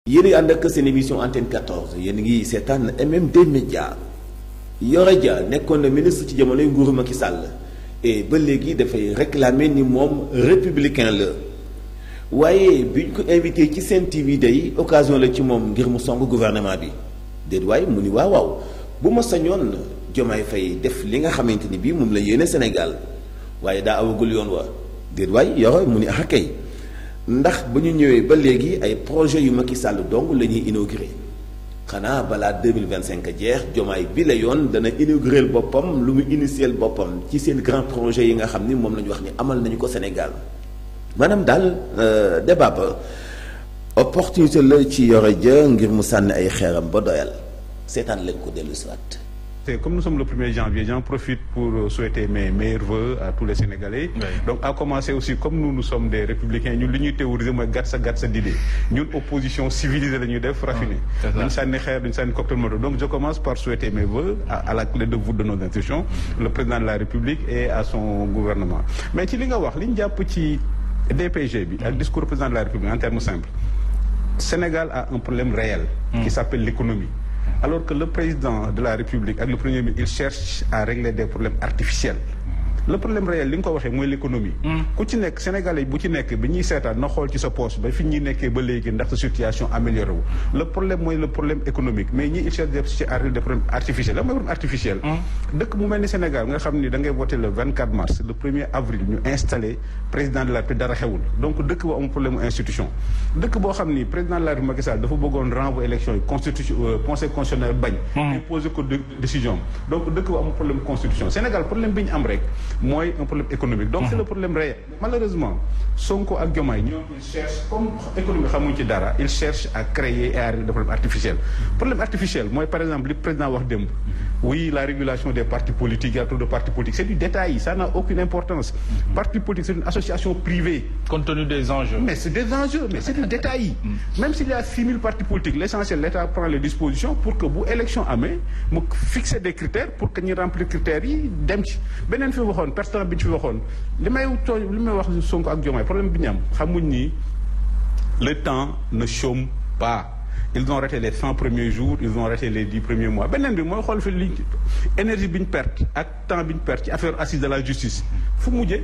yéen a ngi ànd ak seen émission antenne 14 yéen ngi seetaan MMD Média Yoro Dia nekkoon na ministre ci jamonoy nguuru Macky Sall et ba léegi dafay réclamer ni moom républicain la waaye bi ñu ko invité ci Sen TV day occasion la ci moom ngir mu song gouvernement bi déet waaye mu ni waaw bu ma sañoon Diomaye Faye def li nga xamante ni bii moom la yéene Sénégal waaye daa awagul yoon wa déet waaye Yoro mu ni kay ndax ba ñu ñëwee ba léegi ay projet yu Macky Sall dong la ñuy inauguré xanaa balaa 2025 jeex Diomaye bi la yoon dana inauguré boppam lu mu initiel boppam ci seen grand projet yi nga xam ni moom la ñu wax ni amal nañu ko Sénégal maanaam daal débat ba opportunité la ci Yoro Dia ngir mu sànni ay xeeram ba doyal seetaan leen ko dellu si waat. Comme nous sommes le 1er janvier, j'en profite pour souhaiter mes meilleurs vœux à tous les Sénégalais. Oui. Donc à commencer aussi, comme nous sommes des républicains, nous l'union théorisée, moi gatsa d'idée. Nous opposition civilisée, nous devons raffiner. Nous sommes cocktail molotov. Donc je commence par souhaiter mes vœux à la clé de voûte de nos institutions, le président de la République et à son gouvernement. Mais tu l'as dit, l'India petit DPG, le discours du président de la République en termes simples. Sénégal a un problème réel qui s'appelle l'économie. Alors que le président de la République et le Premier ministre, ils cherchent à régler des problèmes artificiels. Le problème réel, c'est l'économie. Ku ci nekk Sénégalais bu ci nekk bi ñuy seetaan na xool ci sa poche ba fi ñuy nekkee ba léegi ndax sa situation améliorée wu. Le problème mooy le problème économique mais ñi ils cherchent à régler des problèmes artificiels. La mooy problème artificiel. dëkk mu mel ni Sénégal nga xam ni da ngay voté le 24 mars le 1er avril ñu installé président de la République dara xewul donc dëkk boo am problème institution. dëkk boo xam ni président de la République Macky Sall dafa bëggoon renvoyer élection yi constitution conseil constitutionnel bañ. imposer ko décision donc dëkk boo am problème constitution Sénégal problème bi ñu am rek. mooy un problème économique donc c'est le problème réel malheureusement Sonko ak Diomaye ñoom ils cherchent comme économie xamuñ ci dara ils cherchent à créer et à régler des problèmes artificiels problème artificiel mooy par exemple li président wax démb oui la régulation des partis politiques il y a trop de partis politiques c'est du détail ça n'a aucune importance parti politique c'est une association privée compte tenu des enjeux mais c'est des enjeux mais c'est du détail même s'il y a 6000 partis politiques l'essentiel l'État prend les dispositions pour que bu élection amee mu fixer des critères pour que ñu remplir critères yi dem ci beneen fi waxoon personnel bi ñu fi waxoon li may wax Sonko ak Diomaye problème bi ñu am xamuñ ni le temps ne chôme pas ils ont raté les 100 premiers jours ils ont raté les 10 premiers mois beneen bi mooy xool fi li énergie bi ñu perte ak temps bi ñu perte ci affaire assise de la justice fu mujjee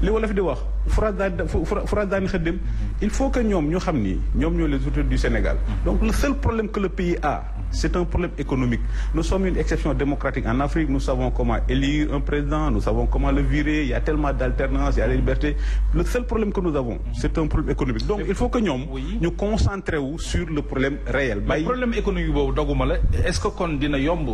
li wala fi di wax phrase daani xëddem il faut que ñoom ñu xam ni ñoom ñoo les autorités du Sénégal donc le seul problème que le pays a c'est un problème économique nous sommes une exception démocratique en Afrique nous savons comment élire un président nous savons comment le virer il y a tellement d'alternance il y a la liberté le seul problème que nous avons c'est un problème économique donc il faut que ñoom ñu concentrer wu sur le problème réel mais problème économique boobu doguma la est-ce que kon dina yomb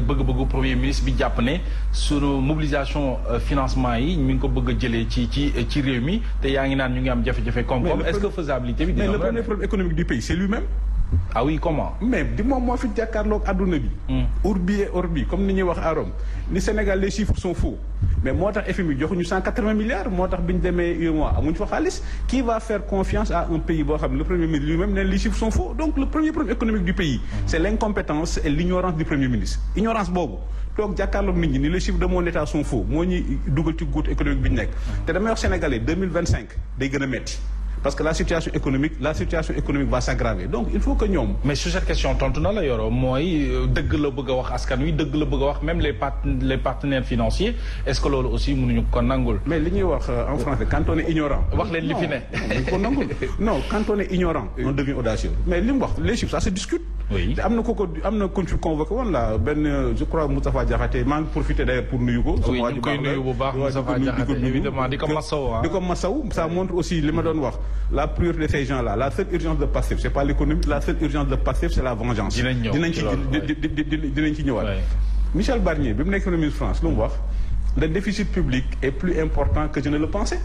bëgg-bëggu premier ministre bi jàpp ne sunu mobilisation financement yi ñu ngi ko bëgg a jëlee ci réew mi te yaa ngi naan ñu ngi am jafe-jafe koom-koom est-ce que faisabilité bi mais le premier problème économique du pays c'est lui-même ah oui comment mais di moom moo fi jàkkaarloog adduna bi urbi et orbi comme ni ñuy wax à Rome ni Sénégal les chiffres sont faux mais moo tax FMI joxuñu 180 milliards moo tax bi ñu demee UEMOA amuñu fa xaalis qui va faire confiance à un pays boo xam ne le premier ministre lui-même ne les chiffres sont faux donc le premier problème économique du pays c'est l'incompétence et l'ignorance du premier ministre ignorance boobu toog jàkkaarloog nit ñi ni les chiffres de mon état sont faux moo ñuy dugal ci goutte économique bi ñu nekk te damay wax Sénégalais 2025 day gën a metti parce que la situation économique va s'aggraver donc il faut que ñoom. mais sur cette question tontu na la Yoro mooy dëgg la bëgg a wax askan wi dëgg la bëgg a wax même les partenaires financiers est-ce que loolu aussi mënuñu ko nangul. mais li ñuy wax en français quand on est ignorant. wax leen li fi ne. non ko nangul non quand on est ignorant. on devient audacieux mais li mu wax les chiffres ça se discute. oui te am na ku fi convoqué woon la benn je crois Moustapha Diakhaté maa ngi profité d'ailleurs pour nuyu ko. oui ñu koy nuyu bu baax Moustapha Diakhaté évidemment di ko masawu di ko masawu ça montre aussi li ma doon wax. la priorité de ces gens-là la seule urgence de Pastef c'est pas l'économie la seule urgence de Pastef c'est la vengeance. dinañ ci ñëwaat. Michel Barnier bi mu nekk ministre France lu mu wax le déficit public est plus important que je ne le pensais.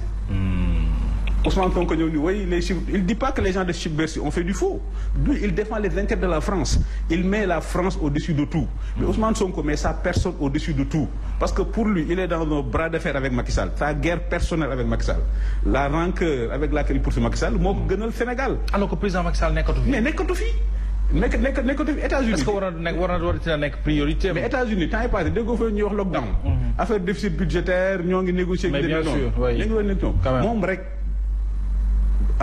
Ousmane Sonko ñëw ni oui les chiffres il dit pas que les gens de Bercy ont fait du faux lui il défend les intérêts de la France il met la France au-dessus de tout mais Ousmane Sonko met sa personne au-dessus de tout parce que pour lui il est dans un bras de fer avec Macky Sall sa guerre personnelle avec Macky Sall la rancœur avec laquelle il poursuit Macky Sall moo ko gënal Sénégal. alors que président Macky Sall nekkatu fi. mais nekkatu fi. nekkatu fi États-Unis. est-ce que war na nekk priorité. mais États-Unis temps yi passé déggoo fa ñuy wax lockdown. affaire déficit budgétaire ñoo ngi négocier. mais bien sûr oui moom rek.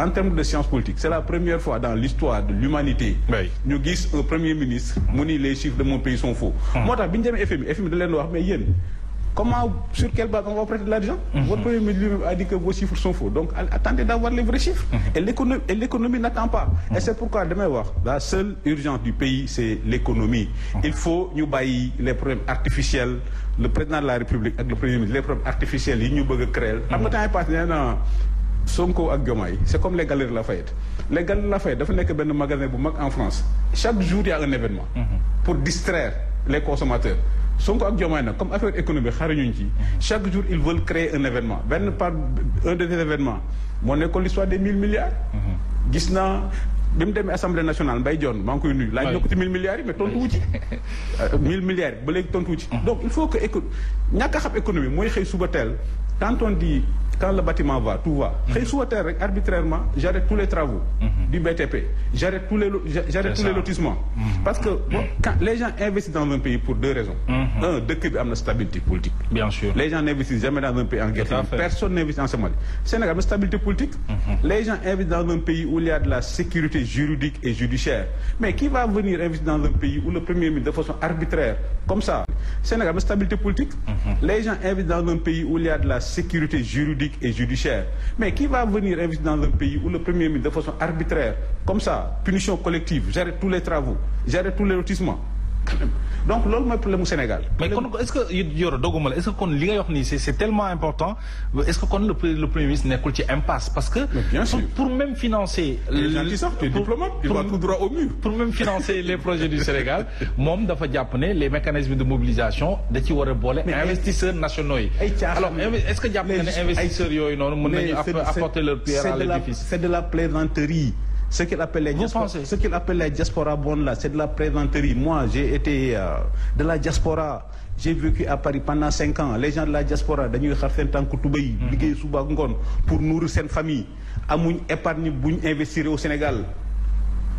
en termes de science politique c'est la première fois dans l'histoire de l'humanité ñu gis un premier ministre mu ni les chiffres de mon pays sont faux. moo tax bi ñu demee FMI da leen wax mais yéen comment sur quelle base on va prêter de l'argent? Votre premier ministre lui-même a dit que vos chiffres sont faux. Donc attendez d'avoir les vrais chiffres. Et l'économie n'attend pas. Et c'est pourquoi demain la seule urgence du pays c'est l'économie. Il faut ñu bàyyi les problèmes artificiels. Le président de la République ak le premier ministre les problèmes artificiels yi ñu bëgg a créer. xam nga temps yii passé nee na Sonko ak Diomaye c'est comme les Galeries Lafayette. Les Galeries Lafayette dafa nekk benn magasin bu mag en France. Chaque jour il y a un événement. Pour distraire les consommateurs. Sonko ak Diomaye nag comme affaire économique xaruñu ci chaque jour ils veulent créer un événement un de ces événements moo nekkoon l'histoire des 1000 milliards. gis naa bi mu demee assemblée nationale Mbaye Dione maa ngi koy nuyu. laaj na ko ci 1000 milliards yi mais tontu wu ci. 1000 milliards yi ba léegi tontu wu ci. donc il faut que ñàkk a xam économie mooy xëy suba teel quand on dit quand le bâtiment va tout va. xëy suba teel rek arbitrairement j'arrête tous les travaux. du BTP j'arrête tous les lotissements. parce que quand les gens investissent dans un pays pour deux raisons. Un, dëkk bi am na stabilité politique. Bien sûr. Les gens n'investissent jamais dans un pays en guerre. Personne n'investit en Somalie. Sénégal am na stabilité politique. Les gens investissent dans un pays où il y a de la sécurité juridique et judiciaire. Mais qui va venir investir dans un pays où le premier ministre de façon arbitraire comme ça? Sénégal am na stabilité politique. Les gens investissent dans un pays où il y a de la sécurité juridique et judiciaire. Mais qui va venir investir dans un pays où le premier ministre de façon arbitraire comme ça, punition collective, j'arrête tous les travaux, j'arrête tous les lotissements. Donc loolu mooy problème mu Sénégal. mais kon est-ce que Yoro doguma la est-ce que kon li ngay wax nii c'est tellement important est-ce que kon le premier ministre nekkul ci impasse parce que. bien sûr pour même financer. les gens qui sortent, tu es diplomate, il va tout droit au mur. pour même financer les projets du Sénégal moom dafa jàpp ne les mécanismes de mobilisation da ci war a boole. investisseurs nationaux yi. alors est-ce que jàpp nga ne investisseurs yooyu noonu mën nañu apporter leur pierre à l'édifice. c'est de la plaisanterie. Ce qu'il appelle les diaspora bonnes là, c'est de la plaisanterie. Moi, j'ai été de la diaspora. J'ai vécu à Paris pendant 5 ans. Les gens de la diaspora, dañuy xar seen tànku tubéy liggéey suba ak ngoon pour nourrir seen famille. Amuñ épargne buñ investir au Sénégal.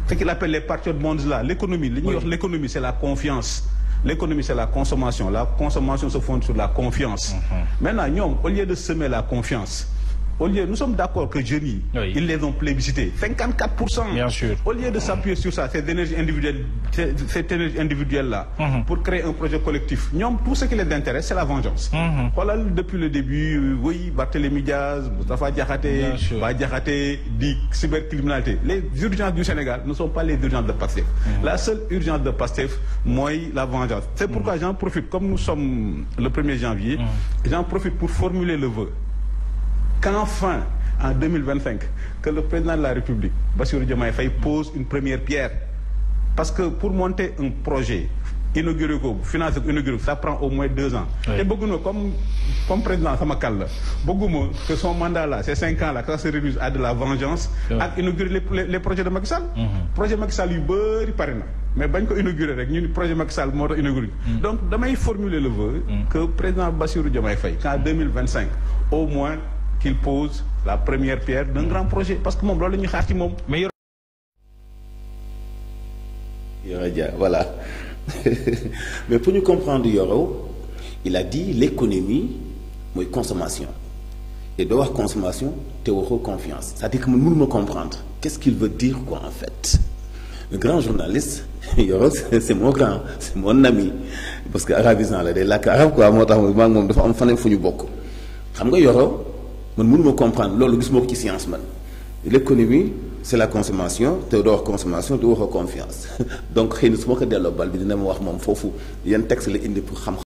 Ce qu'il appelle les patriotes bonds là, l'économie. Li ñuy wax l'économie, c'est la confiance. L'économie, c'est la consommation. La consommation se fonde sur la confiance. Maintenant, ñoom, au lieu de semer la confiance, au lieu, nous sommes d'accord que jeunes yi, ils les ont plébiscités. 54%. Bien sûr. Au lieu de s'appuyer sur ça, cette énergie individuelle là, pour créer un projet collectif. Ñoom, tout ce qui les intéresse, c'est la vengeance. Voilà, depuis le début, oui, Barthélémy Diaz, Moustapha Diakhaté, Bah Diakhaté, dit cybercriminalité. Les urgences du Sénégal ne sont pas les urgences de Pastef. La seule urgence de Pastef, moi, la vengeance. C'est pourquoi j'en profite, comme nous sommes le 1er janvier, j'en profite pour formuler le vœu qu'enfin, en 2025, que le président de la République, Bassirou Diomaye Faye, pose une première pierre. Parce que pour monter un projet, inaugurer ko, financer ko, inaugurer ko, ça prend au moins 2 ans. Et bëgguma comme président sama kal la, bëgguma que son mandat là, ces 5 ans là, que ça se réduise à de la vengeance, ak inaugurer les projets de Macky Sall. Projet Macky Sall yu bëri pare na. Mais bañ ko inaugurer rek ñu projet Macky Sall moo tax inauguré. Donc damay formuler le vœu que président Bassirou Diomaye Faye, qu'en 2025, au moins qu'il pose la première pierre d'un grand projet parce que moom loolu la ñuy xaar ci moom. mais Yoro Dia voilà mais pour ñu comprendre Yoro il a dit l'économie mooy consommation et doo wax consommation te waxoo confiance c'est-à-dire que man mënuma comprendre qu'est-ce qu'il veut dire quoi en fait. Le grand journaliste Yoro c'est mon grand c'est mon ami parce que arabisant la day làkk arab quoi moo tax maa ngi moom dafa am faneen fu ñu bokk xam nga Yoro man mënuma comprendre loolu gis moo ko ci science man l'économie c'est la consommation te doo wax consommation te waxoo confiance donc xëy na su ma ko delloo bal bi dina ma wax moom foofu yan texte la indi pour xam